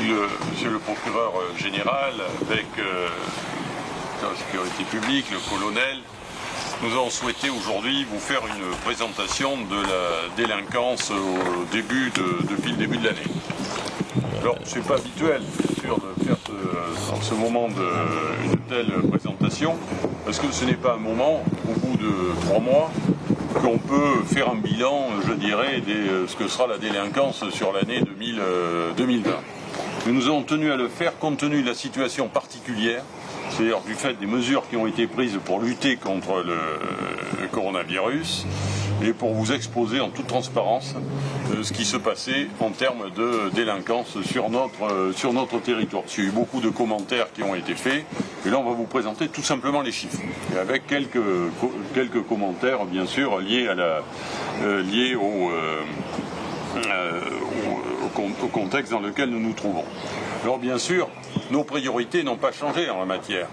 Monsieur le procureur général, avec la sécurité publique, le colonel, nous avons souhaité aujourd'hui vous faire une présentation de la délinquance depuis le début de l'année. Alors, ce n'est pas habituel, bien sûr, de faire en ce moment une telle présentation, parce que ce n'est pas un moment, au bout de 3 mois, qu'on peut faire un bilan, je dirais, de ce que sera la délinquance sur l'année 2020. Mais nous avons tenu à le faire compte tenu de la situation particulière, c'est-à-dire du fait des mesures qui ont été prises pour lutter contre le coronavirus et pour vous exposer en toute transparence ce qui se passait en termes de délinquance sur notre territoire. Il y a eu beaucoup de commentaires qui ont été faits et là on va vous présenter tout simplement les chiffres et avec quelques commentaires bien sûr liés au contexte dans lequel nous nous trouvons. Alors bien sûr, nos priorités n'ont pas changé en la matière.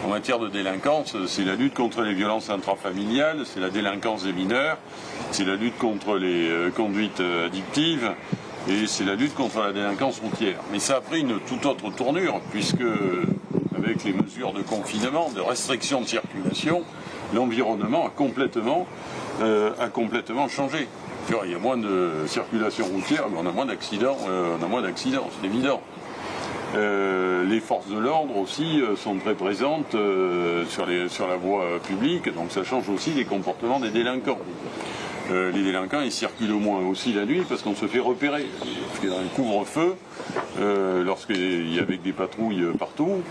En matière de délinquance, c'est la lutte contre les violences intrafamiliales, c'est la délinquance des mineurs, c'est la lutte contre les conduites addictives et c'est la lutte contre la délinquance routière. Mais ça a pris une toute autre tournure puisque avec les mesures de confinement, de restriction de circulation, l'environnement a complètement changé. Il y a moins de circulation routière, mais on a moins d'accidents, c'est évident. Les forces de l'ordre aussi sont très présentes sur la voie publique, donc ça change aussi les comportements des délinquants. Les délinquants, ils circulent au moins aussi la nuit parce qu'on se fait repérer. Parce qu'il y a un couvre-feu, lorsqu'il y a avec des patrouilles partout,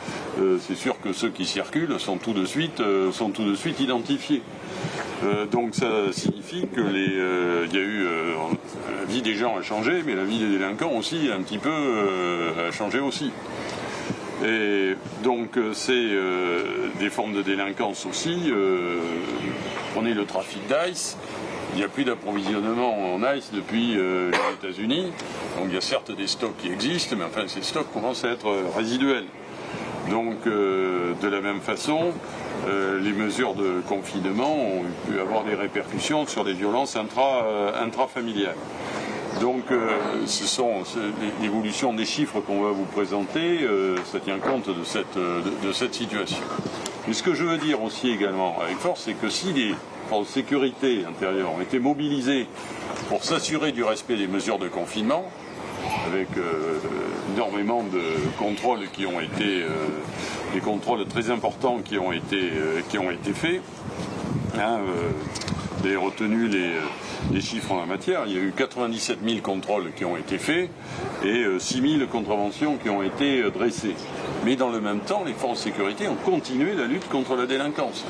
c'est sûr que ceux qui circulent sont tout de suite identifiés. Donc ça signifie que la vie des gens a changé, mais la vie des délinquants aussi un petit peu a changé aussi. Et donc c'est des formes de délinquance aussi. Prenez le trafic d'ice. Il n'y a plus d'approvisionnement en ice depuis les États-Unis. Donc il y a certes des stocks qui existent, mais enfin ces stocks commencent à être résiduels. Donc de la même façon, les mesures de confinement ont pu avoir des répercussions sur les violences intrafamiliales. Donc l'évolution des chiffres qu'on va vous présenter, ça tient compte de cette situation. Mais ce que je veux dire aussi également avec force, c'est que si les forces de sécurité intérieure ont été mobilisées pour s'assurer du respect des mesures de confinement, avec énormément de contrôles qui ont été, des contrôles très importants qui ont été faits. Vous avez retenu les chiffres en la matière. Il y a eu 97 000 contrôles qui ont été faits et 6 000 contraventions qui ont été dressées. Mais dans le même temps, les forces de sécurité ont continué la lutte contre la délinquance.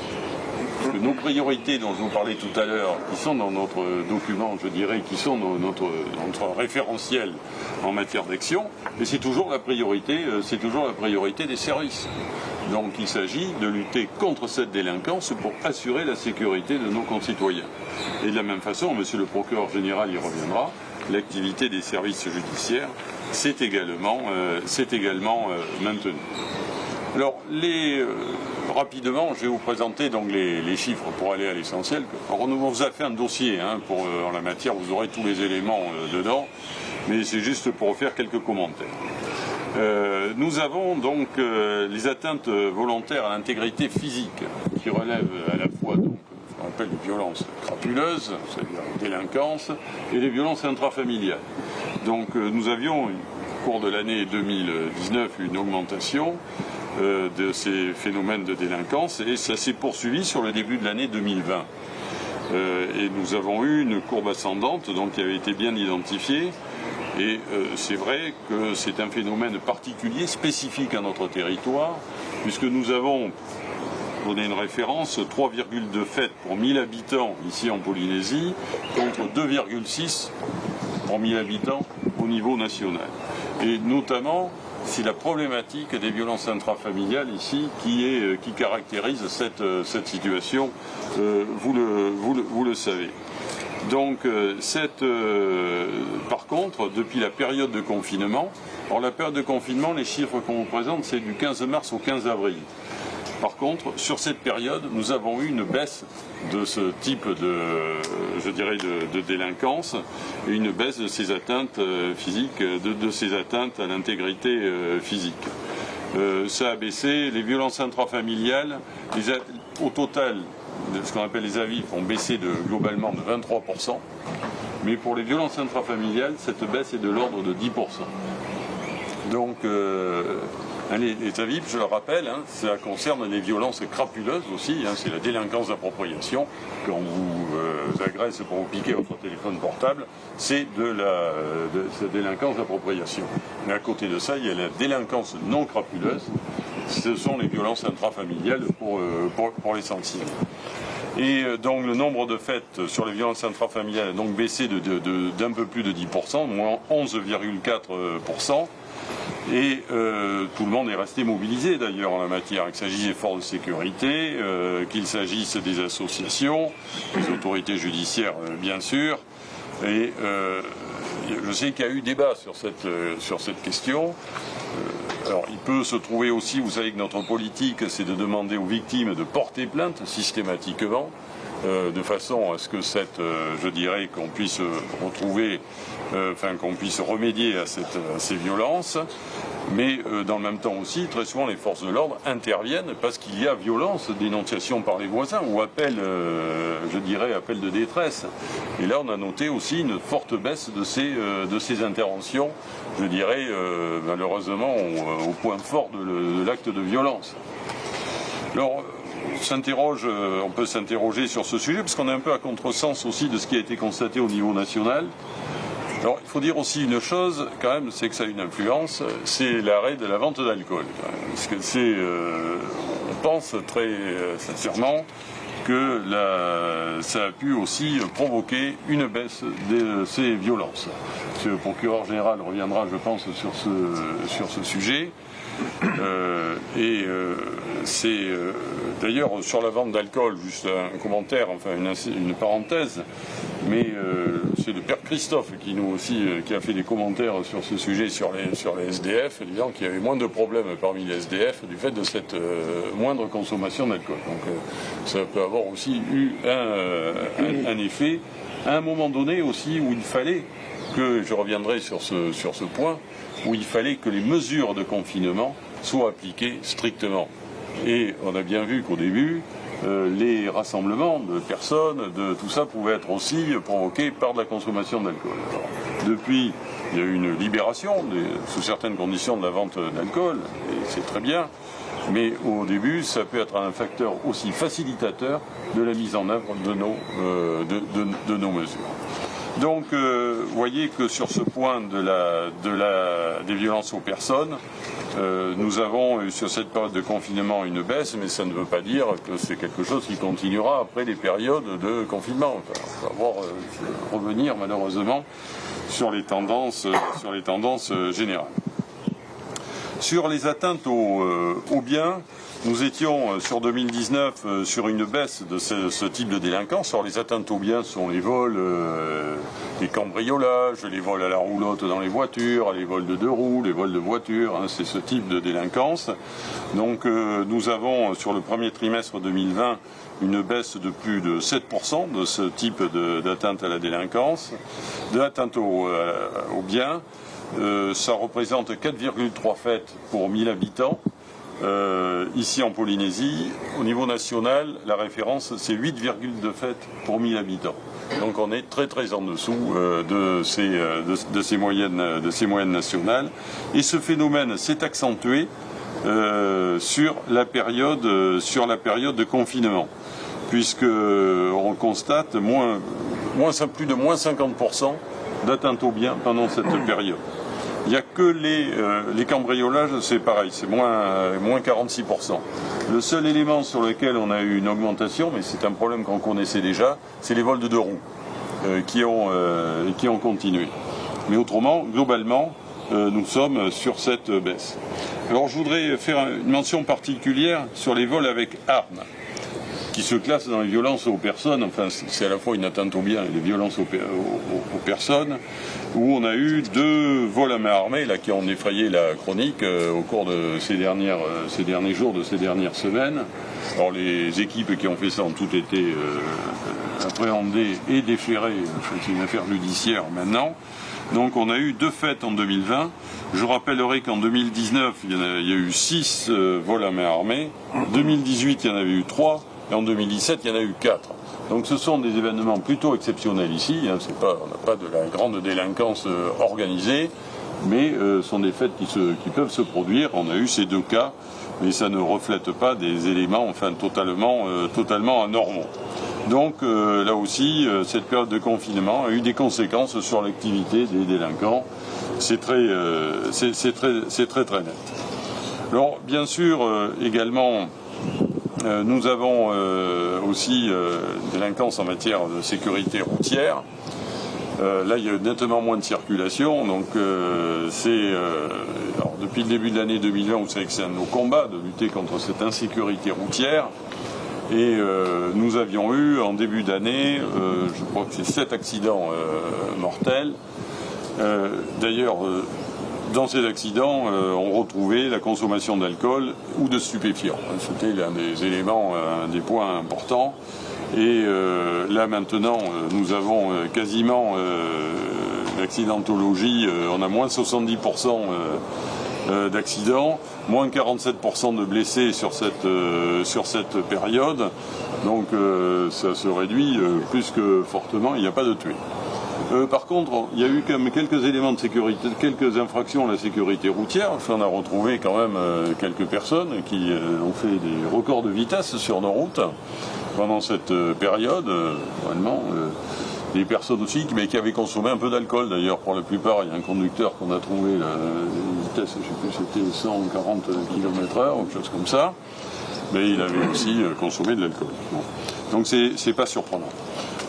Parce que nos priorités dont je vous parlais tout à l'heure, qui sont dans notre document, je dirais, qui sont dans notre référentiel en matière d'action, mais c'est toujours la priorité des services. Donc il s'agit de lutter contre cette délinquance pour assurer la sécurité de nos concitoyens. Et de la même façon, monsieur le procureur général y reviendra, l'activité des services judiciaires, c'est également maintenue. Alors, rapidement, je vais vous présenter donc les chiffres pour aller à l'essentiel. On vous a fait un dossier en la matière, vous aurez tous les éléments dedans, mais c'est juste pour faire quelques commentaires. Nous avons donc les atteintes volontaires à l'intégrité physique, qui relèvent à la fois donc, ce qu'on appelle les violences crapuleuses, c'est-à-dire la délinquance, et les violences intrafamiliales. Donc nous avions, au cours de l'année 2019, une augmentation de ces phénomènes de délinquance et ça s'est poursuivi sur le début de l'année 2020. Et nous avons eu une courbe ascendante donc, qui avait été bien identifiée et c'est vrai que c'est un phénomène particulier, spécifique à notre territoire, puisque nous avons donné une référence, 3,2 faits pour 1000 habitants ici en Polynésie, contre 2,6 pour 1000 habitants au niveau national. Et notamment, c'est la problématique des violences intrafamiliales ici qui caractérise cette situation, vous le savez. Donc, par contre, depuis la période de confinement, alors la période de confinement, les chiffres qu'on vous présente, c'est du 15 mars au 15 avril. Par contre, sur cette période, nous avons eu une baisse de ce type de délinquance, et une baisse de ces atteintes physiques, de ces atteintes à l'intégrité physique. Ça a baissé, les violences intrafamiliales, au total, ce qu'on appelle les AVIF ont baissé globalement de 23%, mais pour les violences intrafamiliales, cette baisse est de l'ordre de 10%. Donc, les AVIF, je le rappelle, ça concerne les violences crapuleuses aussi, c'est la délinquance d'appropriation. Quand on vous agresse pour vous piquer votre téléphone portable, c'est de cette délinquance d'appropriation. Mais à côté de ça, il y a la délinquance non crapuleuse, ce sont les violences intrafamiliales pour l'essentiel. Et donc le nombre de faits sur les violences intrafamiliales a donc baissé d'un peu plus de 10%, moins 11,4%. Et tout le monde est resté mobilisé d'ailleurs en la matière, qu'il s'agisse des forces de sécurité, qu'il s'agisse des associations, des autorités judiciaires bien sûr. Et je sais qu'il y a eu débat sur cette question. Alors il peut se trouver aussi, vous savez que notre politique c'est de demander aux victimes de porter plainte systématiquement, de façon à ce que qu'on puisse retrouver, qu'on puisse remédier à ces violences. Mais dans le même temps aussi, très souvent les forces de l'ordre interviennent parce qu'il y a violence, dénonciation par les voisins ou appel de détresse. Et là on a noté aussi une forte baisse de ces interventions, malheureusement au point fort de l'acte de violence. Alors, on peut s'interroger sur ce sujet, parce qu'on est un peu à contresens aussi de ce qui a été constaté au niveau national. Alors, il faut dire aussi une chose, quand même, c'est que ça a une influence, c'est l'arrêt de la vente d'alcool. Parce que on pense très sincèrement que ça a pu aussi provoquer une baisse de ces violences. Le procureur général reviendra, je pense, sur ce sujet. D'ailleurs sur la vente d'alcool, juste un commentaire, une parenthèse, mais c'est le père Christophe qui a fait des commentaires sur ce sujet sur les SDF, disant qu'il y avait moins de problèmes parmi les SDF du fait de cette moindre consommation d'alcool. Donc ça peut avoir aussi eu un effet à un moment donné aussi où il fallait que, je reviendrai sur ce point, où il fallait que les mesures de confinement soient appliquées strictement. Et on a bien vu qu'au début, les rassemblements de personnes, tout ça pouvait être aussi provoqué par de la consommation d'alcool. Depuis, il y a eu une libération, sous certaines conditions, de la vente d'alcool, et c'est très bien. Mais au début, ça peut être un facteur aussi facilitateur de la mise en œuvre de nos mesures. Donc, vous voyez que sur ce point des violences aux personnes, nous avons eu sur cette période de confinement une baisse, mais ça ne veut pas dire que c'est quelque chose qui continuera après les périodes de confinement. On va revenir malheureusement sur les tendances générales. Sur les atteintes aux biens, nous étions sur 2019 sur une baisse de ce type de délinquance. Alors les atteintes aux biens sont les vols, les cambriolages, les vols à la roulotte dans les voitures, les vols de 2 roues, les vols de voitures, c'est ce type de délinquance. Donc nous avons sur le premier trimestre 2020 une baisse de plus de 7% de ce type d'atteinte à la délinquance, de l'atteinte aux biens. Ça représente 4,3 faits pour 1000 habitants. Ici en Polynésie, au niveau national, la référence c'est 8,2 faits pour 1000 habitants. Donc on est très très en dessous de ces moyennes nationales. Et ce phénomène s'est accentué sur la période de confinement, puisque on constate plus de moins 50% d'atteintes aux biens pendant cette période. Il n'y a que les cambriolages, c'est pareil, c'est moins 46%. Le seul élément sur lequel on a eu une augmentation, mais c'est un problème qu'on connaissait déjà, c'est les vols de 2 roues qui ont continué. Mais autrement, globalement, nous sommes sur cette baisse. Alors je voudrais faire une mention particulière sur les vols avec armes, qui se classent dans les violences aux personnes. Enfin, c'est à la fois une atteinte aux biens et des violences aux personnes. où on a eu 2 vols à main armée là, qui ont effrayé la chronique au cours de ces derniers jours, de ces dernières semaines. Alors les équipes qui ont fait ça ont toutes été appréhendées et déférées, c'est une affaire judiciaire maintenant. Donc on a eu 2 faits en 2020. Je rappellerai qu'en 2019, il y a eu 6 vols à main armée. En 2018, il y en avait eu 3. Et en 2017, il y en a eu 4. Donc ce sont des événements plutôt exceptionnels ici. Hein. On n'a pas de la grande délinquance organisée, mais ce sont des faits qui peuvent se produire. On a eu ces 2 cas, mais ça ne reflète pas des éléments totalement anormaux. Donc là aussi, cette période de confinement a eu des conséquences sur l'activité des délinquants. C'est très net. Alors bien sûr, également, nous avons aussi délinquance en matière de sécurité routière. Là, il y a nettement moins de circulation. Donc, alors, depuis le début de l'année 2020, vous savez que c'est un de nos combats de lutter contre cette insécurité routière. Et nous avions eu en début d'année, je crois que c'est 7 accidents mortels. D'ailleurs, dans ces accidents, on retrouvait la consommation d'alcool ou de stupéfiants. C'était l'un des éléments, un des points importants. Et là maintenant, nous avons quasiment l'accidentologie, on a moins de 70% d'accidents, moins 47% de blessés sur cette période. Donc ça se réduit plus que fortement, il n'y a pas de tués. Par contre, il y a eu quand même quelques éléments de sécurité, quelques infractions à la sécurité routière. Enfin, on a retrouvé quand même quelques personnes qui ont fait des records de vitesse sur nos routes pendant cette période. Vraiment, des personnes aussi qui avaient consommé un peu d'alcool d'ailleurs pour la plupart. Il y a un conducteur qu'on a trouvé la vitesse, je ne sais plus, c'était 140 km/h ou quelque chose comme ça. Mais il avait aussi consommé de l'alcool. Bon. Donc c'est pas surprenant.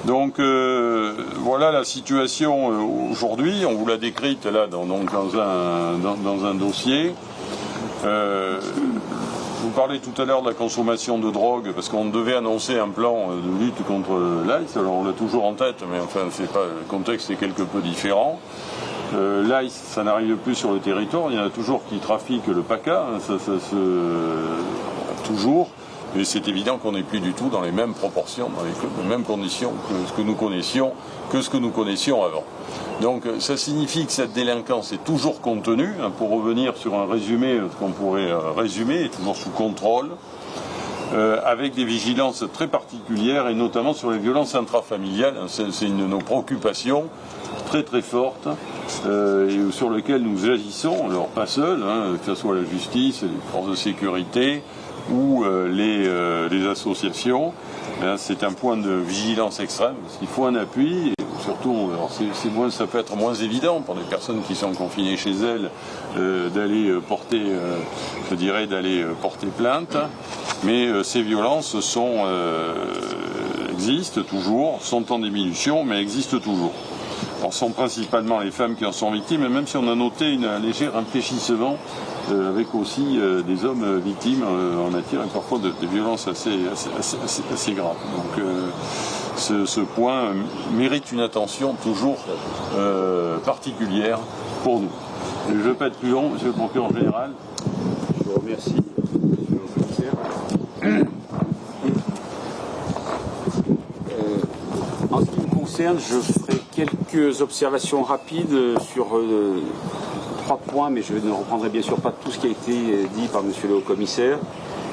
Donc voilà la situation aujourd'hui, on vous l'a décrite là dans un dossier. Vous parlez tout à l'heure de la consommation de drogue, parce qu'on devait annoncer un plan de lutte contre l'ICE, alors on l'a toujours en tête, mais enfin le contexte est quelque peu différent. L'ICE, ça n'arrive plus sur le territoire, il y en a toujours qui trafiquent le PACA, toujours. Et c'est évident qu'on n'est plus du tout dans les mêmes proportions, dans les mêmes conditions que ce que nous connaissions avant. Donc ça signifie que cette délinquance est toujours contenue. Hein, pour revenir sur un résumé, ce qu'on pourrait résumer, est toujours sous contrôle, avec des vigilances très particulières et notamment sur les violences intrafamiliales. C'est une de nos préoccupations très très fortes et sur lesquelles nous agissons, alors pas seuls, hein, que ce soit la justice, les forces de sécurité, ou les associations. C'est un point de vigilance extrême, parce qu'il faut un appui, et surtout, ça peut être moins évident pour des personnes qui sont confinées chez elles d'aller porter plainte, mais ces violences existent toujours, sont en diminution, mais existent toujours. Alors, ce sont principalement les femmes qui en sont victimes, et même si on a noté un léger infléchissement avec aussi des hommes victimes en matière parfois de violences assez graves. Donc ce point mérite une attention toujours particulière pour nous. Je ne veux pas être plus long, monsieur le procureur général. Je vous remercie, monsieur le commissaire. En ce qui me concerne, je ferai quelques observations rapides sur 3 points, mais je ne reprendrai bien sûr pas tout ce qui a été dit par monsieur le haut-commissaire.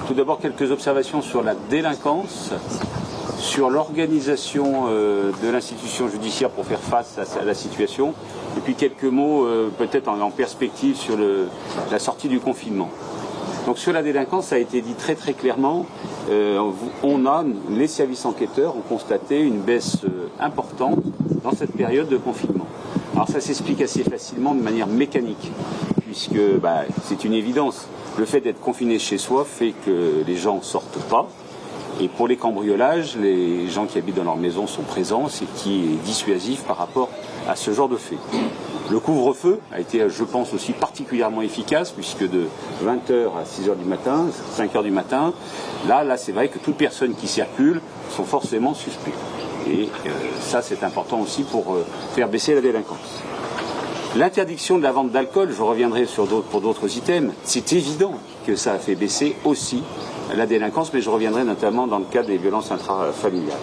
Tout d'abord, quelques observations sur la délinquance, sur l'organisation de l'institution judiciaire pour faire face à la situation, et puis quelques mots peut-être en perspective sur la sortie du confinement. Donc sur la délinquance, ça a été dit très très clairement, les services enquêteurs ont constaté une baisse importante dans cette période de confinement. Alors ça s'explique assez facilement de manière mécanique, puisque c'est une évidence. Le fait d'être confiné chez soi fait que les gens ne sortent pas. Et pour les cambriolages, les gens qui habitent dans leur maison sont présents, ce qui est dissuasif par rapport à ce genre de fait. Le couvre-feu a été, je pense, aussi particulièrement efficace, puisque de 20h à 6h du matin, 5h du matin, là c'est vrai que toute personne qui circule sont forcément suspects. Et ça, c'est important aussi pour faire baisser la délinquance. L'interdiction de la vente d'alcool, je reviendrai pour d'autres items, c'est évident que ça a fait baisser aussi la délinquance, mais je reviendrai notamment dans le cas des violences intrafamiliales.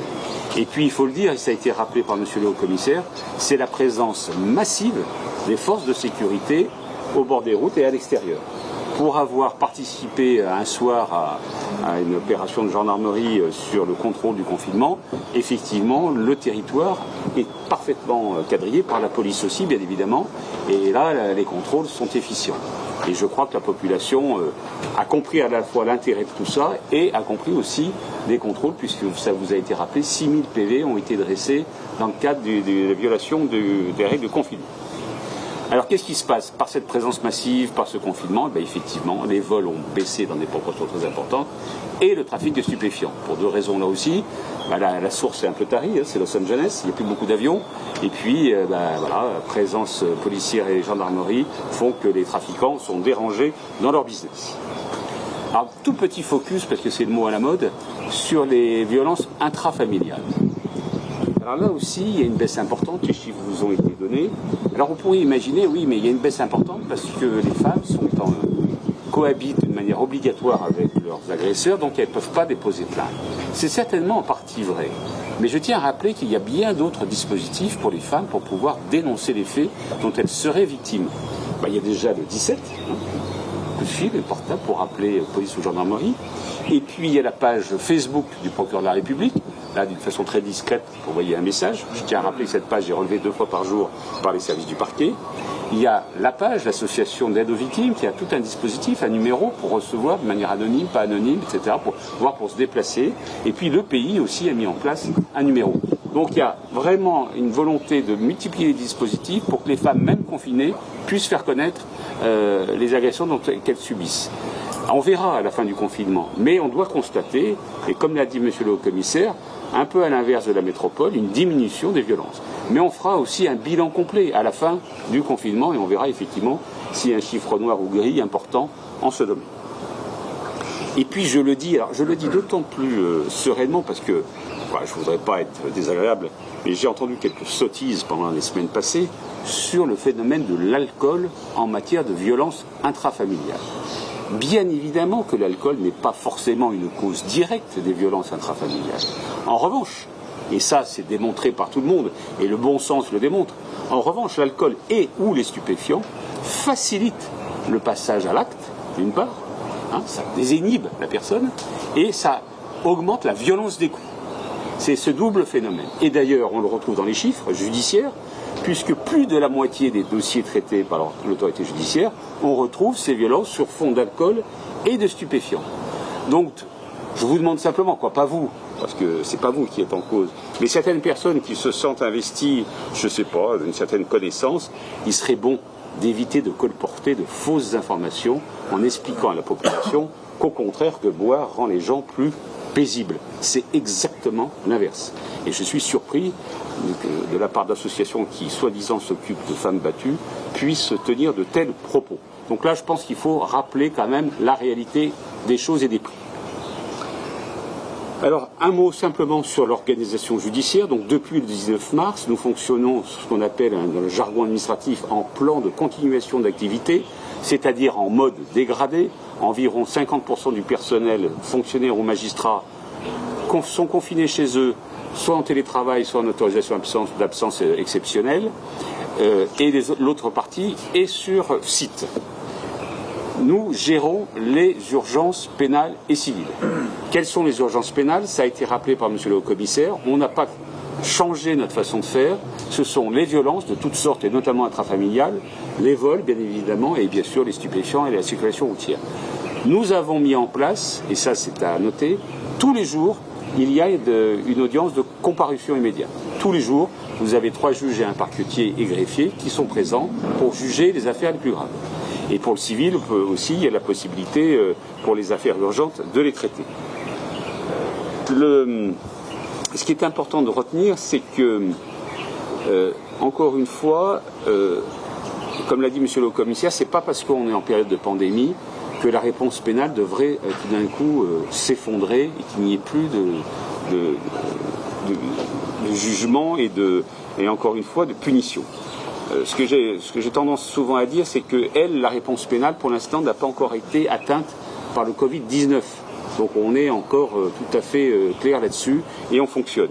Et puis, il faut le dire, et ça a été rappelé par monsieur le haut-commissaire, c'est la présence massive des forces de sécurité au bord des routes et à l'extérieur. Pour avoir participé un soir à une opération de gendarmerie sur le contrôle du confinement, effectivement, le territoire est parfaitement quadrillé par la police aussi, bien évidemment, et là, les contrôles sont efficients. Et je crois que la population a compris à la fois l'intérêt de tout ça et a compris aussi des contrôles, puisque ça vous a été rappelé, 6000 PV ont été dressés dans le cadre de la violation des règles de confinement. Alors qu'est-ce qui se passe? Par cette présence massive, par ce confinement, effectivement, les vols ont baissé dans des proportions très importantes et le trafic de stupéfiants. Pour deux raisons là aussi. La source est un peu tarie, c'est Los Angeles, il n'y a plus beaucoup d'avions. Et puis, la présence policière et gendarmerie font que les trafiquants sont dérangés dans leur business. Alors, tout petit focus, parce que c'est le mot à la mode, sur les violences intrafamiliales. Alors là aussi, il y a une baisse importante, les chiffres vous ont été donnés. Alors on pourrait imaginer, oui, mais il y a une baisse importante parce que les femmes cohabitent d'une manière obligatoire avec leurs agresseurs, donc elles ne peuvent pas déposer plainte. C'est certainement en partie vrai. Mais je tiens à rappeler qu'il y a bien d'autres dispositifs pour les femmes pour pouvoir dénoncer les faits dont elles seraient victimes. Il y a déjà le 17, coup de fil, le portable pour appeler police ou gendarmerie. Et puis il y a la page Facebook du procureur de la République, là d'une façon très discrète pour envoyer un message. Je tiens à rappeler que cette page est relevée 2 fois par jour par les services du parquet. Il y a la page, l'association d'aide aux victimes, qui a tout un dispositif, un numéro pour recevoir de manière anonyme, pas anonyme, etc., pour se déplacer. Et puis le pays aussi a mis en place un numéro. Donc il y a vraiment une volonté de multiplier les dispositifs pour que les femmes, même confinées, puissent faire connaître les agressions qu'elles subissent. On verra à la fin du confinement, mais on doit constater, et comme l'a dit monsieur le haut-commissaire, un peu à l'inverse de la métropole, une diminution des violences. Mais on fera aussi un bilan complet à la fin du confinement et on verra effectivement s'il y a un chiffre noir ou gris important en ce domaine. Et puis je le dis d'autant plus sereinement parce que je ne voudrais pas être désagréable, mais j'ai entendu quelques sottises pendant les semaines passées sur le phénomène de l'alcool en matière de violence intrafamiliale. Bien évidemment que l'alcool n'est pas forcément une cause directe des violences intrafamiliales. En revanche, et ça c'est démontré par tout le monde, et le bon sens le démontre, en revanche l'alcool et ou les stupéfiants facilitent le passage à l'acte, d'une part, ça désinhibe la personne, et ça augmente la violence des coups. C'est ce double phénomène. Et d'ailleurs, on le retrouve dans les chiffres judiciaires, puisque plus de la moitié des dossiers traités par l'autorité judiciaire, on retrouve ces violences sur fond d'alcool et de stupéfiants. Donc, je vous demande simplement, pas vous, parce que c'est pas vous qui êtes en cause, mais certaines personnes qui se sentent investies, je sais pas, d'une certaine connaissance, il serait bon d'éviter de colporter de fausses informations en expliquant à la population qu'au contraire, que boire rend les gens plus paisibles. C'est exactement l'inverse. Et je suis surpris que de la part d'associations qui, soi-disant, s'occupent de femmes battues, puissent tenir de tels propos. Donc là, je pense qu'il faut rappeler quand même la réalité des choses et des prix. Alors, un mot simplement sur l'organisation judiciaire. Donc, depuis le 19 mars, nous fonctionnons ce qu'on appelle, dans le jargon administratif, en plan de continuation d'activité, c'est-à-dire en mode dégradé. Environ 50% du personnel, fonctionnaires ou magistrats, sont confinés chez eux, soit en télétravail, soit en autorisation d'absence exceptionnelle, et l'autre partie est sur site. Nous gérons les urgences pénales et civiles. Quelles sont les urgences pénales? Ça a été rappelé par monsieur le haut-commissaire. On n'a pas changé notre façon de faire. Ce sont les violences de toutes sortes, et notamment intrafamiliales, les vols, bien évidemment, et bien sûr les stupéfiants et la circulation routière. Nous avons mis en place, et ça c'est à noter, tous les jours, il y a une audience de comparution immédiate. Tous les jours, vous avez 3 juges et un parquetier et greffier qui sont présents pour juger les affaires les plus graves. Et pour le civil aussi, il y a la possibilité, pour les affaires urgentes, de les traiter. Ce qui est important de retenir, c'est que, encore une fois, comme l'a dit monsieur le haut-commissaire, c'est pas parce qu'on est en période de pandémie que la réponse pénale devrait tout d'un coup s'effondrer et qu'il n'y ait plus de jugement et encore une fois de punition. Ce que j'ai tendance souvent à dire, c'est que la réponse pénale, pour l'instant, n'a pas encore été atteinte par le Covid-19. Donc on est encore tout à fait clair là-dessus et on fonctionne.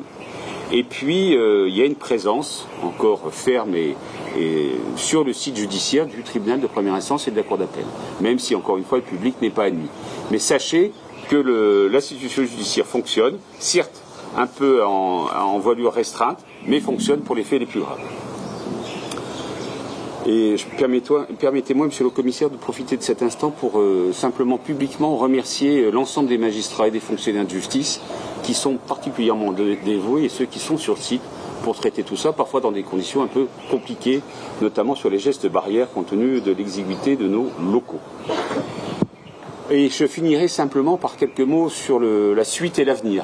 Et puis il y a une présence encore ferme et sur le site judiciaire du tribunal de première instance et de la cour d'appel, même si encore une fois le public n'est pas admis. Mais sachez que l'institution judiciaire fonctionne, certes un peu en voilure restreinte, mais fonctionne pour les faits les plus graves. Et permettez-moi, monsieur le commissaire, de profiter de cet instant pour simplement publiquement remercier l'ensemble des magistrats et des fonctionnaires de justice qui sont particulièrement dévoués et ceux qui sont sur site pour traiter tout ça, parfois dans des conditions un peu compliquées, notamment sur les gestes barrières compte tenu de l'exiguïté de nos locaux. Et je finirai simplement par quelques mots sur la suite et l'avenir.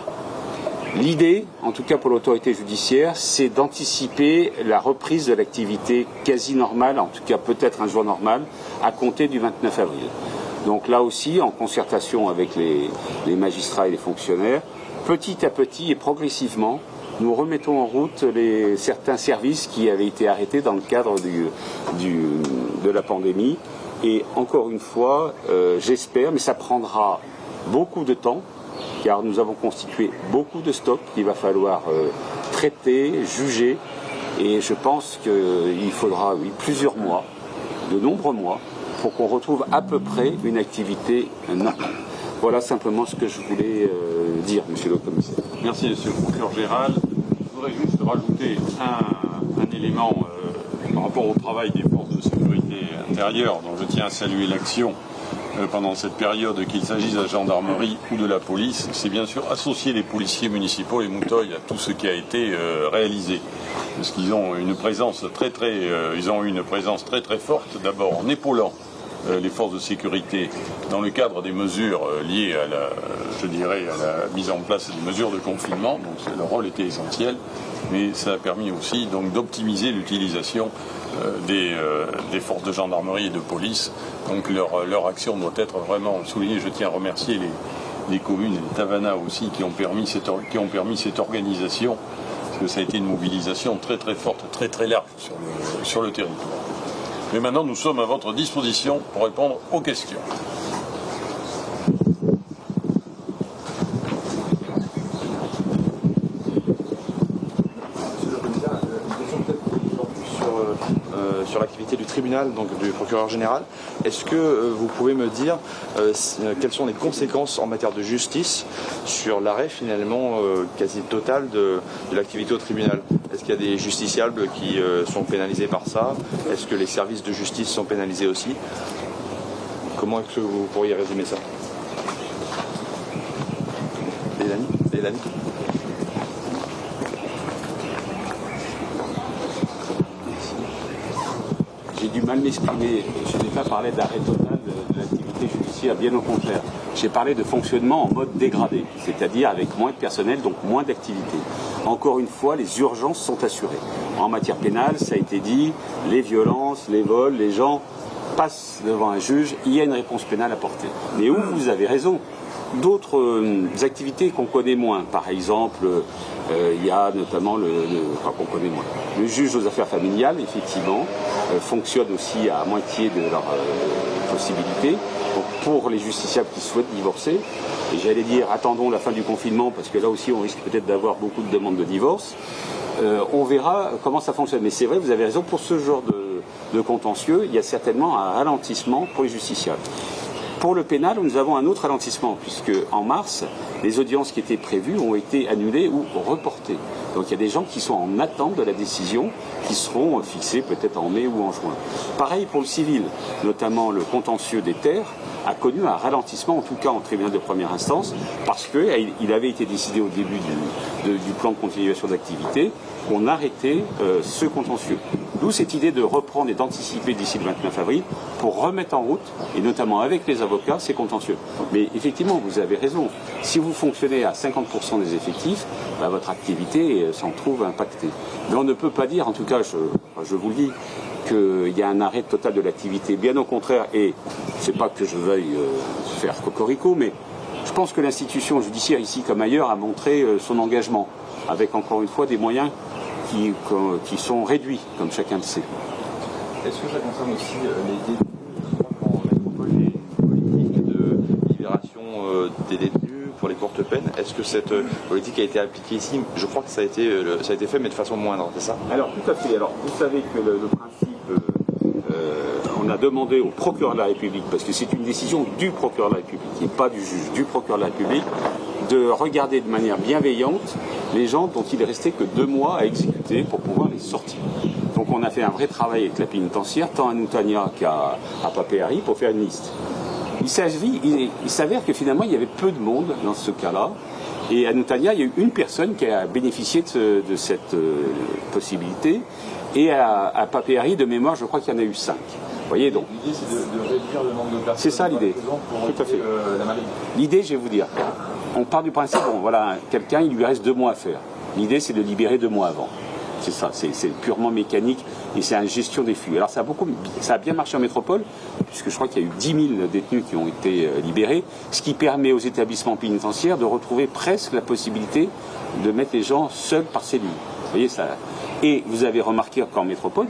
L'idée, en tout cas pour l'autorité judiciaire, c'est d'anticiper la reprise de l'activité quasi normale, en tout cas peut-être un jour normal, à compter du 29 avril. Donc là aussi, en concertation avec les magistrats et les fonctionnaires, petit à petit et progressivement, nous remettons en route certains services qui avaient été arrêtés dans le cadre de la pandémie. Et encore une fois, j'espère, mais ça prendra beaucoup de temps, car nous avons constitué beaucoup de stocks qu'il va falloir traiter, juger, et je pense qu'il faudra plusieurs mois, de nombreux mois, pour qu'on retrouve à peu près une activité normale. Voilà simplement ce que je voulais dire, monsieur le commissaire. Merci, monsieur le procureur général. Je voudrais juste rajouter un élément par rapport au travail des forces de sécurité intérieure, dont je tiens à saluer l'action pendant cette période, qu'il s'agisse de la gendarmerie ou de la police. C'est bien sûr associer les policiers municipaux et Mouteuil à tout ce qui a été réalisé. Parce qu'ils ont une présence ils ont eu une présence très très forte, d'abord en épaulant les forces de sécurité dans le cadre des mesures liées à la mise en place des mesures de confinement. Donc leur rôle était essentiel, mais ça a permis aussi donc d'optimiser l'utilisation des forces de gendarmerie et de police. Donc leur action doit être vraiment soulignée. Je tiens à remercier les communes et les Tavanna aussi qui ont permis cette organisation, parce que ça a été une mobilisation très très forte, très très large sur le territoire. Mais maintenant, nous sommes à votre disposition pour répondre aux questions. Sur l'activité du tribunal, donc du procureur général. Est-ce que vous pouvez me dire quelles sont les conséquences en matière de justice sur l'arrêt finalement quasi total de l'activité au tribunal? Est-ce qu'il y a des justiciables qui sont pénalisés par ça? Est-ce que les services de justice sont pénalisés aussi? Comment est-ce que vous pourriez résumer ça? Lélanie? J'ai du mal m'exprimer. Je n'ai pas parlé d'arrêt total de l'activité judiciaire, bien au contraire. J'ai parlé de fonctionnement en mode dégradé, c'est-à-dire avec moins de personnel, donc moins d'activité. Encore une fois, les urgences sont assurées. En matière pénale, ça a été dit, les violences, les vols, les gens passent devant un juge, il y a une réponse pénale à porter. Mais où vous avez raison, d'autres activités qu'on connaît moins, par exemple, il y a notamment qu'on connaît moins. Le juge aux affaires familiales, effectivement, fonctionne aussi à moitié de leurs possibilités. Donc pour les justiciables qui souhaitent divorcer, et j'allais dire attendons la fin du confinement, parce que là aussi on risque peut-être d'avoir beaucoup de demandes de divorce, on verra comment ça fonctionne. Mais c'est vrai, vous avez raison, pour ce genre de contentieux, il y a certainement un ralentissement pour les justiciables. Pour le pénal, nous avons un autre ralentissement, puisque en mars, les audiences qui étaient prévues ont été annulées ou reportées. Donc il y a des gens qui sont en attente de la décision, qui seront fixées peut-être en mai ou en juin. Pareil pour le civil, notamment le contentieux des terres a connu un ralentissement, en tout cas en tribunal de première instance, parce qu'il avait été décidé au début du plan de continuation d'activité qu'on arrêtait ce contentieux. D'où cette idée de reprendre et d'anticiper d'ici le 29 avril pour remettre en route, et notamment avec les avocats, ces contentieux. Mais effectivement, vous avez raison. Si vous fonctionnez à 50% des effectifs, votre activité s'en trouve impactée. Mais on ne peut pas dire, en tout cas, je vous le dis, qu'il y a un arrêt total de l'activité. Bien au contraire, et c'est pas que je veuille faire cocorico, mais je pense que l'institution judiciaire, ici comme ailleurs, a montré son engagement, avec encore une fois des moyens qui sont réduits, comme chacun le sait. Est-ce que ça concerne aussi les détenus? Je crois qu'en métropole, il y a une politique de libération des détenus pour les courtes peines. Est-ce que cette politique a été appliquée ici? Je crois que ça a été fait, mais de façon moindre, c'est ça? Alors, tout à fait. Alors, vous savez que le principe, on a demandé au procureur de la République, parce que c'est une décision du procureur de la République, et pas du juge, du procureur de la République, de regarder de manière bienveillante les gens dont il est resté que 2 mois à exécuter pour pouvoir les sortir. Donc on a fait un vrai travail avec la pénitentiaire, tant à Noutania qu'à Papéari, pour faire une liste. Il s'avère que finalement il y avait peu de monde dans ce cas-là, et à Noutania il y a eu une personne qui a bénéficié de cette possibilité, et à Papéari, de mémoire, je crois qu'il y en a eu 5. Vous voyez donc. L'idée, c'est de réduire le nombre de personnes. C'est ça l'idée. Tout à fait. La maladie. L'idée, je vais vous dire, on part du principe, bon, voilà, quelqu'un, il lui reste 2 mois à faire. L'idée, c'est de libérer 2 mois avant. C'est ça, c'est purement mécanique et c'est une gestion des flux. Alors ça a bien marché en métropole, puisque je crois qu'il y a eu 10 000 détenus qui ont été libérés, ce qui permet aux établissements pénitentiaires de retrouver presque la possibilité de mettre les gens seuls par cellule. Vous voyez ça. Et vous avez remarqué qu'en métropole,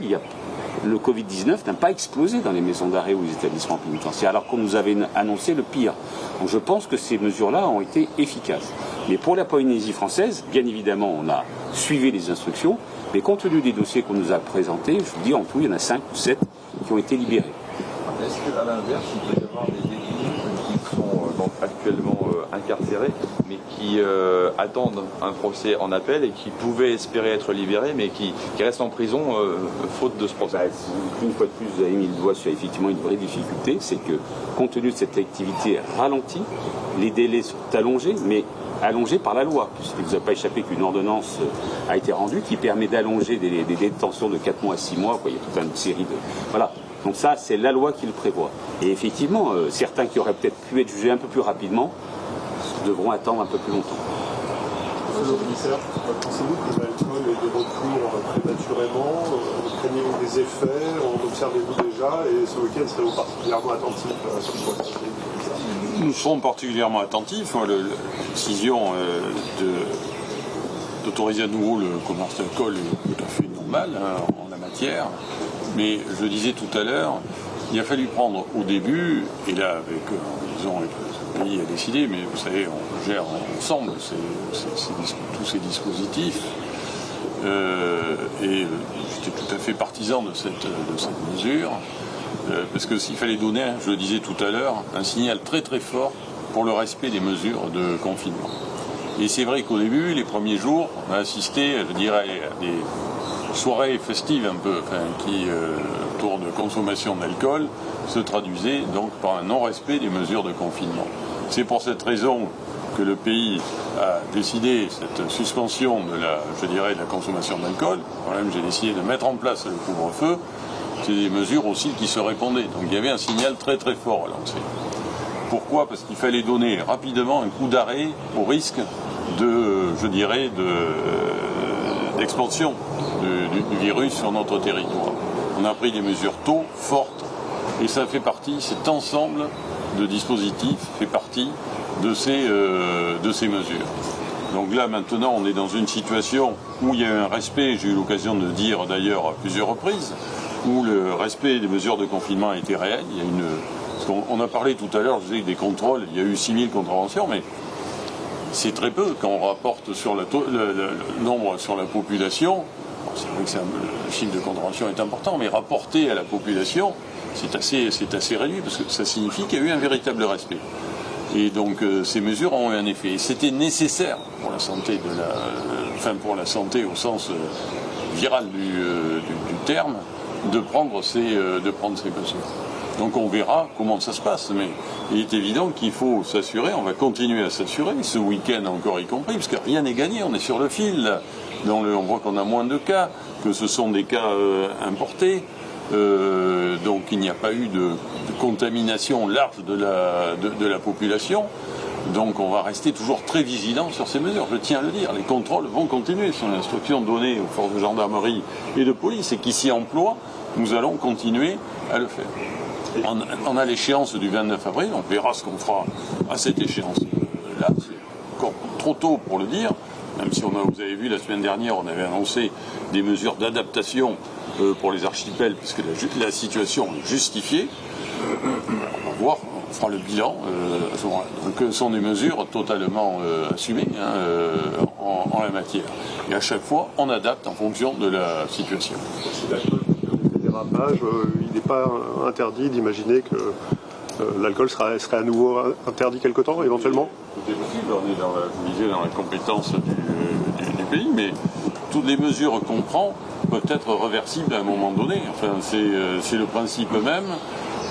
le Covid-19 n'a pas explosé dans les maisons d'arrêt ou les établissements pénitentiaires, alors qu'on nous avait annoncé le pire. Donc je pense que ces mesures-là ont été efficaces. Mais pour la Polynésie française, bien évidemment, on a suivi les instructions, mais compte tenu des dossiers qu'on nous a présentés, je vous dis, en tout, il y en a 5 ou 7 qui ont été libérés. Est-ce qu'à l'inverse, il peut y avoir des détenus qui sont donc actuellement incarcérés, mais qui attendent un procès en appel et qui pouvaient espérer être libérés, mais qui restent en prison faute de ce procès? Une fois de plus, vous avez mis le doigt sur effectivement une vraie difficulté, c'est que compte tenu de cette activité ralentie, les délais sont allongés, mais allongés par la loi, puisqu'il ne vous a pas échappé qu'une ordonnance a été rendue qui permet d'allonger des détentions de 4 mois à 6 mois. Il y a toute une série de... Voilà. Donc ça, c'est la loi qui le prévoit. Et effectivement, certains qui auraient peut-être pu être jugés un peu plus rapidement devront attendre un peu plus longtemps. Monsieur le commissaire, pensez-vous que l'alcool est de retour prématurément? Craignez-vous des effets? En observez-vous déjà? Et ce week-end, serez-vous particulièrement attentif à ce qui pourrait se passer? Nous serons particulièrement attentifs. La décision d'autoriser à nouveau le commerce d'alcool est tout à fait normale en la matière. Mais je le disais tout à l'heure, il a fallu prendre au début, et là avec le pays a décidé, mais vous savez, on gère ensemble tous ces dispositifs. Et j'étais tout à fait partisan de cette mesure. Parce que s'il fallait donner, je le disais tout à l'heure, un signal très très fort pour le respect des mesures de confinement. Et c'est vrai qu'au début, les premiers jours, on a assisté, je dirais, à des soirées festives un peu, qui, autour de consommation d'alcool, se traduisaient donc par un non-respect des mesures de confinement. C'est pour cette raison que le pays a décidé cette suspension de la consommation d'alcool. Moi-même, j'ai décidé de mettre en place le couvre-feu. C'est des mesures aussi qui se répondaient. Donc il y avait un signal très très fort à lancer. Pourquoi? Parce qu'il fallait donner rapidement un coup d'arrêt au risque d'expansion du virus sur notre territoire. On a pris des mesures tôt, fortes, et ça fait partie, cet ensemble de dispositifs fait partie de ces mesures. Donc là, maintenant, on est dans une situation où il y a un respect, j'ai eu l'occasion de le dire d'ailleurs à plusieurs reprises, où le respect des mesures de confinement a été réel. Il y a parce qu'on a parlé tout à l'heure, je disais que des contrôles, il y a eu 6 000 contraventions, mais c'est très peu quand on rapporte sur le nombre sur la population. C'est vrai que le chiffre de contravention est important, mais rapporté à la population, c'est assez réduit, parce que ça signifie qu'il y a eu un véritable respect. Et donc ces mesures ont eu un effet. Et c'était nécessaire pour la santé pour la santé au sens viral du terme, de prendre ces mesures. Donc on verra comment ça se passe, mais il est évident qu'il faut s'assurer, on va continuer à s'assurer, ce week-end encore y compris, parce que rien n'est gagné, on est sur le fil, là. On voit qu'on a moins de cas, que ce sont des cas importés, donc il n'y a pas eu de contamination large de la population. Donc on va rester toujours très vigilant sur ces mesures, je tiens à le dire. Les contrôles vont continuer, ce sont les instructions données aux forces de gendarmerie et de police et qui s'y emploient, nous allons continuer à le faire. On a l'échéance du 29 avril, on verra ce qu'on fera à cette échéance-là. C'est encore trop tôt pour le dire, même si vous avez vu la semaine dernière, on avait annoncé des mesures d'adaptation pour les archipels, puisque la situation est justifiée. On va voir, on fera le bilan à ce moment-là. Donc ce sont des mesures totalement assumées en la matière. Et à chaque fois, on adapte en fonction de la situation. Si l'alcool fait des dérapages, il n'est pas interdit d'imaginer que l'alcool serait à nouveau interdit quelque temps, éventuellement? Tout est possible, on est dans la compétence du pays, mais toutes les mesures qu'on prend peuvent être réversibles à un moment donné. Enfin, c'est le principe même.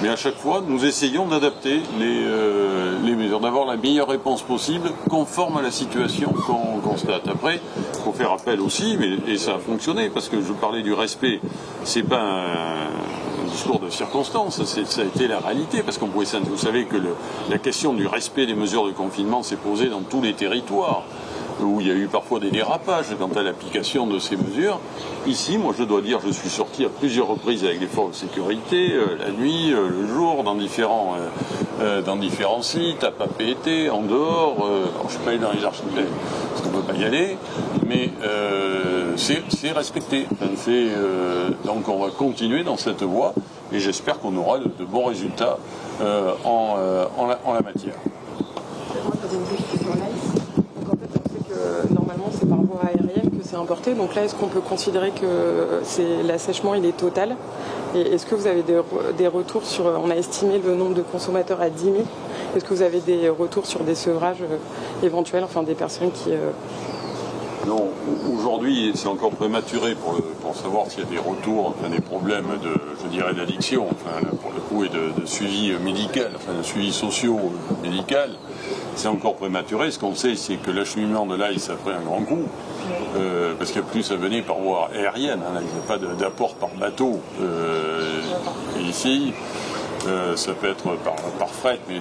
Mais à chaque fois, nous essayons d'adapter les mesures, d'avoir la meilleure réponse possible, conforme à la situation qu'on constate. Après, il faut faire appel aussi, et ça a fonctionné, parce que je parlais du respect, c'est pas un discours de circonstance, ça a été la réalité, parce qu'on pouvait, vous savez que la question du respect des mesures de confinement s'est posée dans tous les territoires, où il y a eu parfois des dérapages quant à l'application de ces mesures. Ici, moi je dois dire, je suis sorti à plusieurs reprises avec les forces de sécurité, la nuit, le jour, dans différents sites, à Papeete, en dehors, alors je ne suis pas allé dans les archipels, parce qu'on ne peut pas y aller, mais c'est respecté. Enfin, donc on va continuer dans cette voie, et j'espère qu'on aura de bons résultats en la matière. Normalement, c'est par voie aérienne que c'est importé. Donc là, est-ce qu'on peut considérer que l'assèchement il est total? Et est-ce que vous avez des retours sur... On a estimé le nombre de consommateurs à 10 000. Est-ce que vous avez des retours sur des sevrages éventuels, enfin des personnes qui... Non, aujourd'hui, c'est encore prématuré pour savoir s'il y a des retours, enfin, des problèmes d'addiction, enfin, pour le coup, et de suivi médical, enfin, de suivi socio-médical. C'est encore prématuré. Ce qu'on sait, c'est que l'acheminement de l'ICE a pris un grand coup, parce qu'il n'y a plus à venir par voie aérienne. Hein, il n'y a pas d'apport par bateau ici. Ça peut être par fret, mais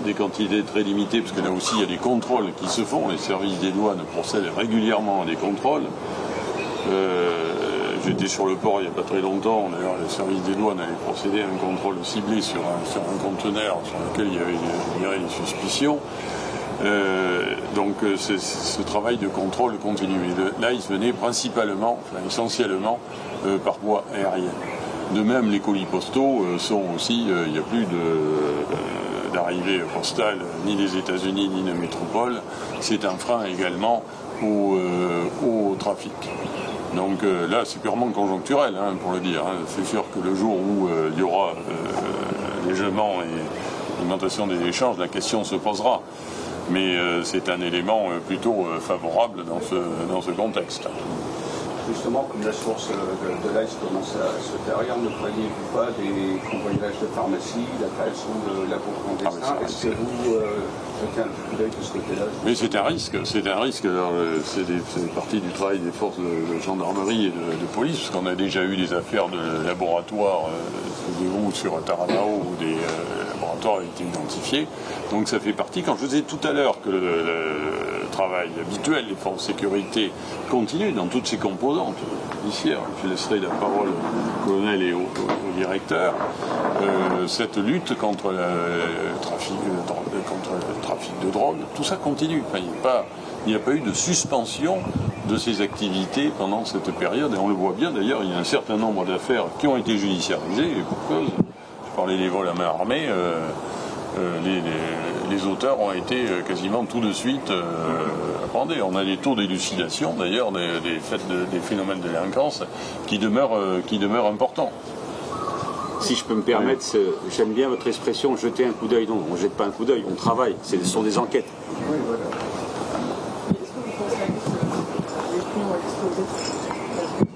des quantités très limitées, parce que là aussi il y a des contrôles qui se font. Les services des douanes procèdent régulièrement à des contrôles. J'étais sur le port il n'y a pas très longtemps. D'ailleurs, les services des douanes avaient procédé à un contrôle ciblé sur un conteneur sur lequel il y avait des suspicions. Donc ce travail de contrôle continue. Et là, il se venait principalement, enfin essentiellement, par voie aérienne. De même, les colis postaux sont aussi, il n'y a plus d'arrivée postale ni des États-Unis ni de métropole. C'est un frein également au trafic. Donc là, c'est purement conjoncturel, hein, pour le dire. Hein. C'est sûr que le jour où il y aura légèrement et augmentation des échanges, la question se posera. Mais c'est un élément plutôt favorable dans ce contexte. Justement, comme la source de l'ICE commence à se tarir, ne croyez-vous pas des convoyages de pharmacie, la création de labos clandestins? Est-ce que vous jetez un coup d'œil de ce côté-là? Mais c'est un risque. C'est partie du travail des forces de gendarmerie et de police, parce qu'on a déjà eu des affaires de laboratoires sur Taranao où des laboratoires ont été identifiés. Donc ça fait partie. Quand je vous disais tout à l'heure que le travail habituel des forces de sécurité continue dans toutes ses composantes, ici, je laisserai la parole au colonel et au directeur, cette lutte contre le trafic de drogue, tout ça continue. Enfin, il n'y a pas eu de suspension de ces activités pendant cette période, et on le voit bien d'ailleurs, il y a un certain nombre d'affaires qui ont été judiciarisées, et pour cause, je parlais des vols à main armée, les auteurs ont été quasiment tout de suite appréhendés. On a des taux d'élucidation d'ailleurs des phénomènes de délinquance qui demeurent importants. Si je peux me permettre, j'aime bien votre expression, jeter un coup d'œil. Non, on ne jette pas un coup d'œil, on travaille, ce sont des enquêtes. Oui, voilà. Est-ce que vous pensez que les prix ont explosé parce que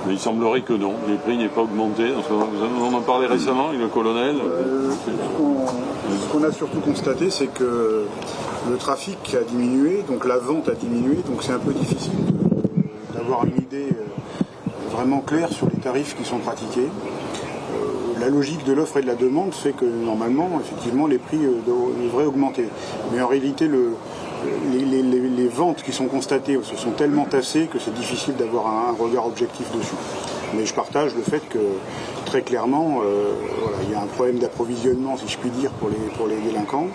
Mais il semblerait que non, les prix n'aient pas augmenté. On en parlait récemment avec le colonel. Ce qu'on a surtout constaté, c'est que le trafic a diminué, donc la vente a diminué, donc c'est un peu difficile d'avoir une idée vraiment claire sur les tarifs qui sont pratiqués. La logique de l'offre et de la demande fait que normalement, effectivement, les prix devraient augmenter. Mais en réalité, les ventes qui sont constatées se sont tellement tassées que c'est difficile d'avoir un regard objectif dessus. Mais je partage le fait que, très clairement, il y a un problème d'approvisionnement, si je puis dire, pour les délinquants,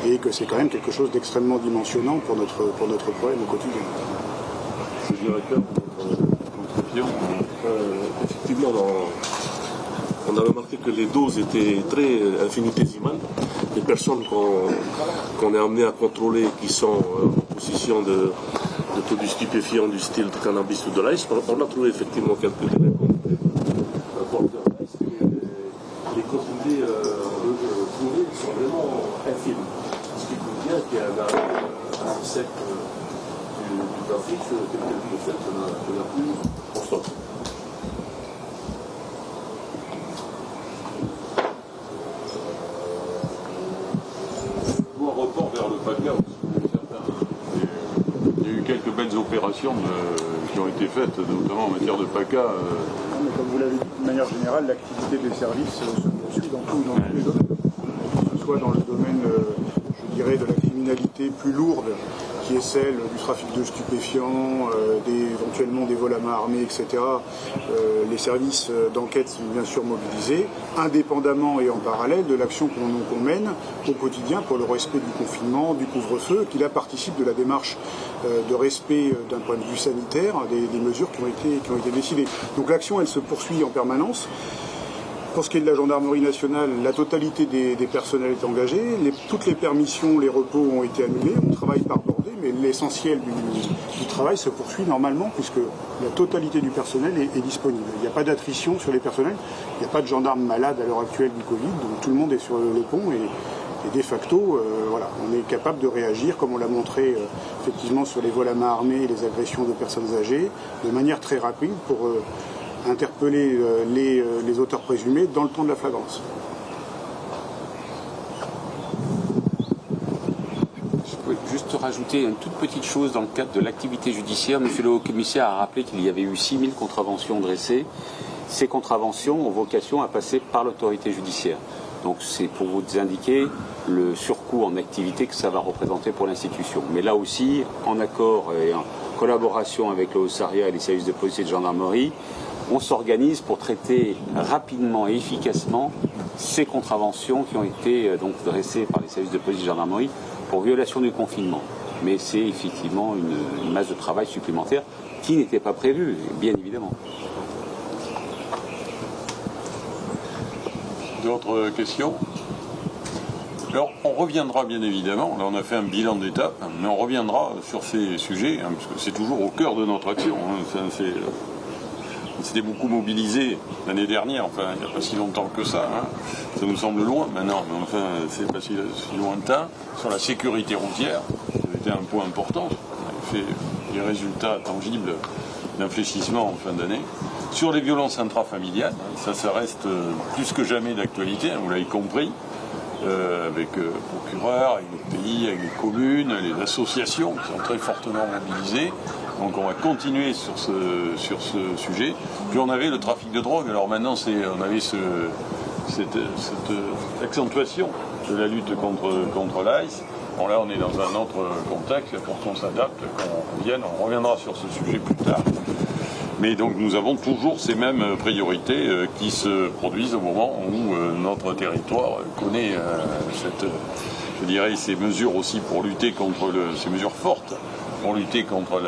et que c'est quand même quelque chose d'extrêmement dimensionnant pour notre problème au quotidien. directeur de notre contribution. Effectivement, on a remarqué que les doses étaient très infinitésimales. Les personnes qu'on est amené à contrôler qui sont en possession de produits stupéfiants du style de cannabis ou de l'ice, on a trouvé effectivement quelques éléments porteurs d'ice. Les quantités trouvées sont vraiment infimes. Ce qui prouve bien qu'il y a un arrêt assez sec du trafic, quelque chose de la plus constante. Un report vers le PACA aussi, certains. Il y a eu quelques belles opérations qui ont été faites, notamment en matière de PACA. Mais comme vous l'avez dit, de manière générale, l'activité des services se poursuit dans tous les domaines. Que ce soit dans le domaine, je dirais, de la criminalité plus lourde, qui est celle du trafic de stupéfiants, éventuellement des vols à main armée, etc. Les services d'enquête sont bien sûr mobilisés, indépendamment et en parallèle de l'action qu'on mène au quotidien pour le respect du confinement, du couvre-feu, qui là participe de la démarche de respect d'un point de vue sanitaire des mesures qui ont été décidées. Donc l'action, elle se poursuit en permanence. Pour ce qui est de la gendarmerie nationale, la totalité des personnels est engagée, toutes les permissions, les repos ont été annulés, on travaille par bordée, mais l'essentiel du travail se poursuit normalement puisque la totalité du personnel est disponible. Il n'y a pas d'attrition sur les personnels, il n'y a pas de gendarmes malades à l'heure actuelle du Covid, donc tout le monde est sur le pont et de facto, voilà, on est capable de réagir, comme on l'a montré effectivement sur les vols à main armée et les agressions de personnes âgées, de manière très rapide pour interpeller les auteurs présumés dans le temps de la flagrance. Je peux juste rajouter une toute petite chose dans le cadre de l'activité judiciaire. Monsieur le Haut-Commissaire a rappelé qu'il y avait eu 6000 contraventions dressées. Ces contraventions ont vocation à passer par l'autorité judiciaire. Donc c'est pour vous indiquer le surcoût en activité que ça va représenter pour l'institution. Mais là aussi, en accord et en collaboration avec le Haut-Commissariat et les services de police et de gendarmerie, on s'organise pour traiter rapidement et efficacement ces contraventions qui ont été donc dressées par les services de police et de gendarmerie pour violation du confinement. Mais c'est effectivement une masse de travail supplémentaire qui n'était pas prévue, bien évidemment. D'autres questions? Alors, on reviendra bien évidemment, là on a fait un bilan d'étape, mais on reviendra sur ces sujets, parce que c'est toujours au cœur de notre action. On s'était beaucoup mobilisé l'année dernière, enfin il n'y a pas si longtemps que ça, ça nous semble loin maintenant, mais enfin c'est pas si lointain, sur la sécurité routière, c'était un point important, on avait fait des résultats tangibles d'infléchissement en fin d'année. Sur les violences intrafamiliales, ça reste plus que jamais d'actualité, vous l'avez compris, avec le procureur, avec le pays, avec les communes, les associations qui sont très fortement mobilisées. Donc on va continuer sur ce sujet. Puis on avait le trafic de drogue, alors maintenant on avait cette accentuation de la lutte contre l'ice. Bon là on est dans un autre contexte, pour qu'on s'adapte, on reviendra sur ce sujet plus tard. Mais donc nous avons toujours ces mêmes priorités qui se produisent au moment où notre territoire connaît ces mesures aussi pour lutter contre ces mesures fortes, pour lutter contre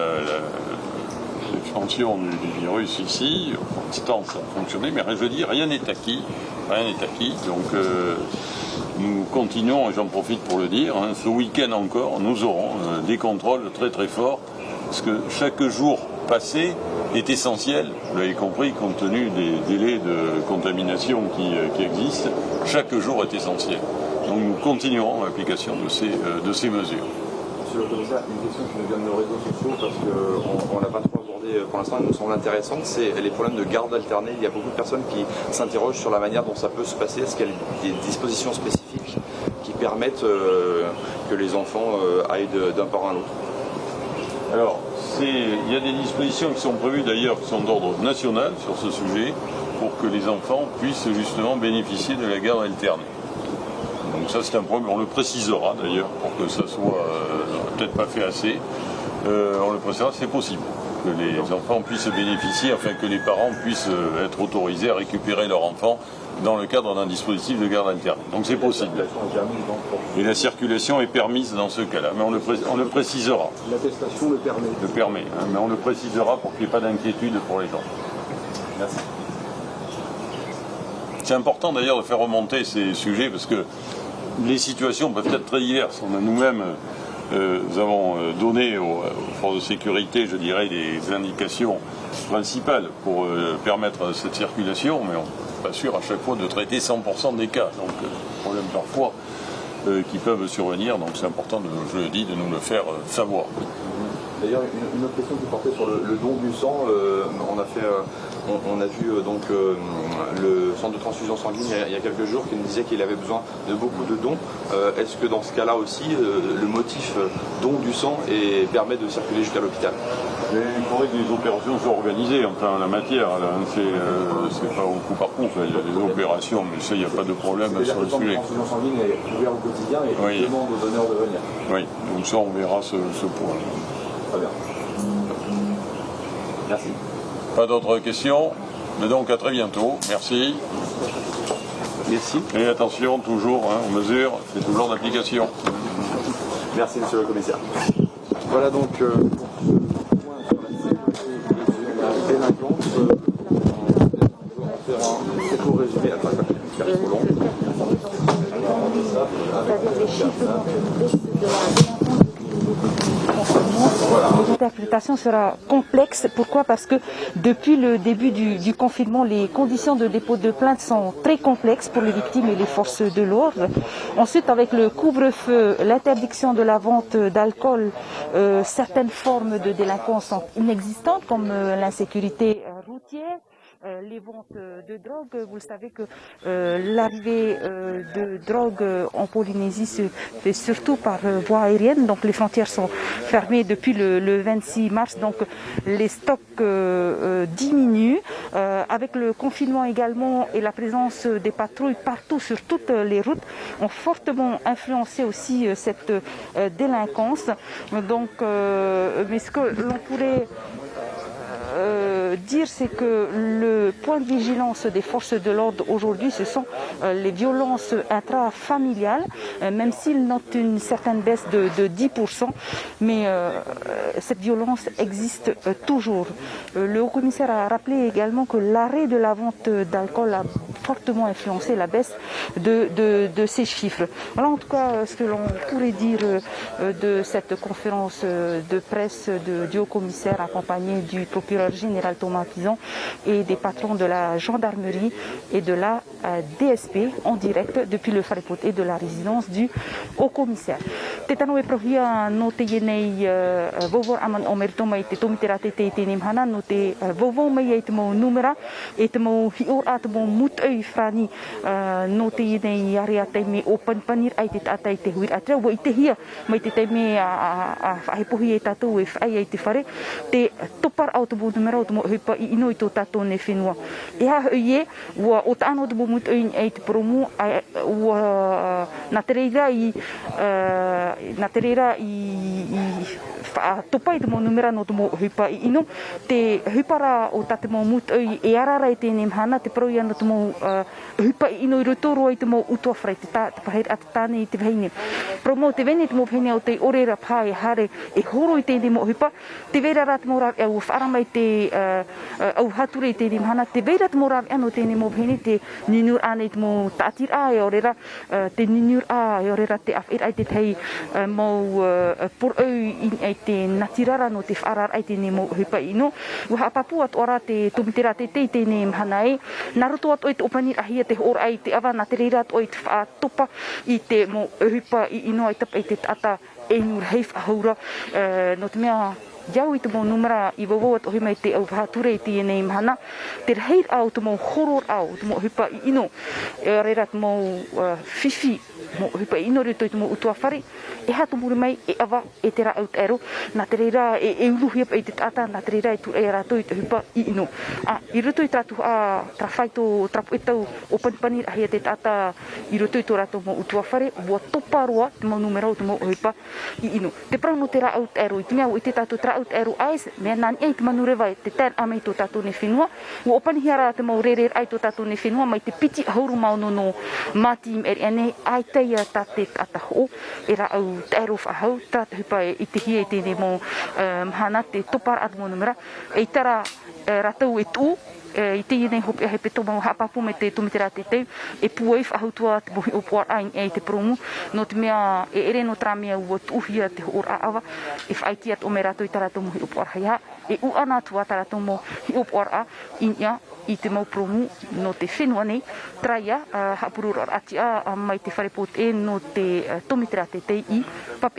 l'expansion du virus ici. Pour l'instant ça a fonctionné, mais je dis rien n'est acquis. Donc nous continuons, et j'en profite pour le dire, ce week-end encore, nous aurons des contrôles très très forts, parce que chaque jour passé est essentiel, vous l'avez compris, compte tenu des délais de contamination qui existent, chaque jour est essentiel. Donc nous continuerons l'application de ces mesures. Monsieur le commissaire, une question qui nous vient de nos réseaux sociaux, parce qu'on n'a pas trop abordé pour l'instant, elle nous semble intéressante, c'est les problèmes de garde alternée. Il y a beaucoup de personnes qui s'interrogent sur la manière dont ça peut se passer. Est-ce qu'il y a des dispositions spécifiques qui permettent que les enfants aillent d'un part à l'autre? Alors, il y a des dispositions qui sont prévues d'ailleurs, qui sont d'ordre national sur ce sujet, pour que les enfants puissent justement bénéficier de la garde alternée. Donc ça c'est un problème, on le précisera d'ailleurs, pour que ça soit peut-être pas fait assez, on le précisera, c'est possible. que les enfants puissent bénéficier, enfin que les parents puissent être autorisés à récupérer leur enfant dans le cadre d'un dispositif de garde alternée. Donc c'est possible. Et la circulation est permise dans ce cas-là, mais on le précisera. L'attestation le permet. Le permet, hein, mais on le précisera pour qu'il n'y ait pas d'inquiétude pour les gens. Merci. C'est important d'ailleurs de faire remonter ces sujets parce que les situations peuvent être très diverses. On a nous-mêmes, nous avons donné aux forces de sécurité, je dirais, des indications principales pour permettre cette circulation, mais on n'est pas sûr à chaque fois de traiter 100% des cas. Donc, problèmes parfois qui peuvent survenir, donc c'est important, je le dis, de nous le faire savoir. D'ailleurs, une autre question qui portait sur le don du sang. On a vu donc le centre de transfusion sanguine il y a quelques jours qui nous disait qu'il avait besoin de beaucoup de dons. Est-ce que dans ce cas-là aussi, le motif don du sang permet de circuler jusqu'à l'hôpital? Il faudrait que les opérations soient organisées en la matière. C'est pas au coup par coup. Il y a des opérations, mais ça, il n'y a pas de problème sur le sujet. La transfusion sanguine est ouverte au quotidien et demande aux donneurs de venir. Oui, donc ça, on verra ce point. Très bien. Merci. Pas d'autres questions? Mais donc à très bientôt. Merci. Merci. Et attention, toujours, aux mesures, c'est toujours d'application. Merci, monsieur le commissaire. Voilà donc pour ce point sur la délinquance. On va faire un court résumé. L'interprétation sera complexe. Pourquoi? Parce que depuis le début du confinement, les conditions de dépôt de plainte sont très complexes pour les victimes et les forces de l'ordre. Ensuite, avec le couvre-feu, l'interdiction de la vente d'alcool, certaines formes de délinquance sont inexistantes, comme l'insécurité routière. Les ventes de drogue, vous le savez que l'arrivée de drogue en Polynésie se fait surtout par voie aérienne, donc les frontières sont fermées depuis le 26 mars, donc les stocks diminuent. Avec le confinement également et la présence des patrouilles partout sur toutes les routes ont fortement influencé aussi cette délinquance. Donc, mais ce que l'on pourrait dire, c'est que le point de vigilance des forces de l'ordre aujourd'hui, ce sont les violences intrafamiliales, même s'ils notent une certaine baisse de 10%, mais cette violence existe toujours. Le haut-commissaire a rappelé également que l'arrêt de la vente d'alcool a fortement influencé la baisse de ces chiffres. Voilà en tout cas ce que l'on pourrait dire de cette conférence de presse du haut-commissaire accompagné du procureur général Thomas Pizon et des patrons de la gendarmerie et de la DSP en direct depuis le Fariput et de la résidence du haut-commissaire. Tetano e prohia no te yenei vovo aman omerto mai te tomitera te te nimhana no te vovo mai e te mo numera e te mo hior at mo mut ei frani no te yenei area te me open panir ai te atai te huir atra wo i te hia mai te me a hepohi e tatu e ai ai te fare te topar au te numero o te mo hipa i ino i tō tato ne whenua. E ha ie, ua o ta ano te bomut ei te promu, ua na te reira i topai te mo numera no te mo hipa i ino, te hipara o ta te mo mut e arara i tēne mhana, te paroi ana te mo hipa i ino i rotoro i te mo utua whare, te pahere at tāne i te vheine. Promo te vene te mo vheine o te orera pā e hare e horo i tēne mo hipa, te vera rā te mo rā e au wharamai te au hature i tēne mhana, te vera te mo rā ano tēne mo vheine, te ninur ane te mo tātir a e orera, te ninur a e orera te awhira i te tei mo por au i te natirara no te wharar ai tēne mo hipa ino. Ua hapapu at ora te tumitera te tēne mhana e, naruto at oi te opanir ahia te ora ai te awa, na te reira at oi te whaatopa i te mo hipa i ino ai tapa i te tata e nur heif ahura, no te mea jau i te mo numera i wawo at ohi mai te au whature i tēnei mhana, te reir au te mo horor au, te mo hipa i ino, e reira te mo whiwhi, mo hipa i ino rito i te mo utua whare, e hatu muri mai e awa e te rā au te ero nā te reira e uluhi apa i te tata nā te reira e tu e rātou i te hupa i ino i roto i tātu tra whaito trapu e tau o panipani ahia te tata i roto i tō rātou mo utua whare bua toparoa te mau numerau te mau hupa i ino te prau no te rā au te ero i te mea o i te tātou tra au te ero ais mea nani ei te manu rewa te tēn amei tō tātou ne whenua o panihia te mau rerer ai tō tātou ne whenua mai te piti hauru mauno no mātim eri ane ai teia tā te ata ho e rā au te ero whahau tā te hupa i te hia i tēne mo hana te topara atu mo numera e tara rātou e tū i te nei hopi a hepe tō mau hapapu me te tumitera te teu e puai whahautua te mohi o puar aing e te promu no te mea e ere no tra mea ua tuhia te hoor a awa e whaikiat o me rātou i taratou mohi o puar haia e uana tua taratou mo hi o puar a inia i te mau promu no te whenua nei traia hapurura atia mai te wharepot e no te tumitera te tei i pape